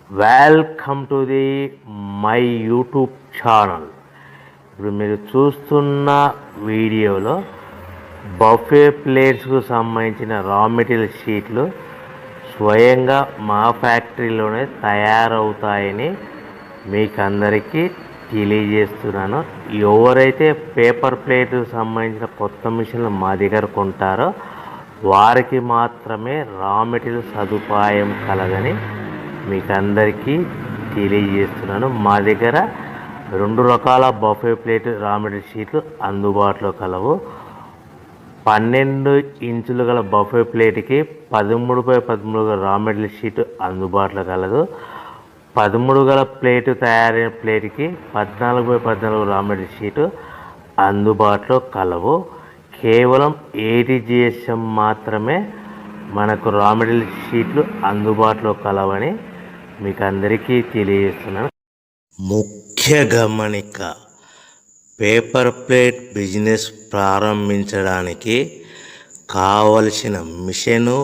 Welcome to the my YouTube channel. ఇప్పుడు మీరు చూస్తున్న వీడియోలో బఫే ప్లేట్స్కు సంబంధించిన రా మెటీరియల్ షీట్లు స్వయంగా మా ఫ్యాక్టరీలోనే తయారవుతాయని మీకు అందరికీ తెలియజేస్తున్నాను. ఎవరైతే పేపర్ ప్లేట్కు సంబంధించిన కొత్త మిషన్లు మా దగ్గర కొంటారో వారికి మాత్రమే రా మెటీరియల్ సదుపాయం కలదని మీకు అందరికీ తెలియజేస్తున్నాను. మా దగ్గర 2 రకాల బఫే ప్లేట్ రా మెటీరియల్ షీట్లు అందుబాటులో కలవు. 12 ఇంచులు గల బఫే ప్లేట్కి 13x13 గల రా మెటీరియల్ షీట్ అందుబాటులో కలదు. 13 గల ప్లేటు తయారైన ప్లేట్కి 14x14 రా మెటీరియల్ షీటు అందుబాటులో కలవు. కేవలం ATGSM మాత్రమే మనకు రా మెటీరియల్ షీట్లు అందుబాటులో కలవని మీకు అందరికీ తెలియజేస్తున్నాను. ముఖ్య గమనిక: పేపర్ ప్లేట్ బిజినెస్ ప్రారంభించడానికి కావలసిన మిషను,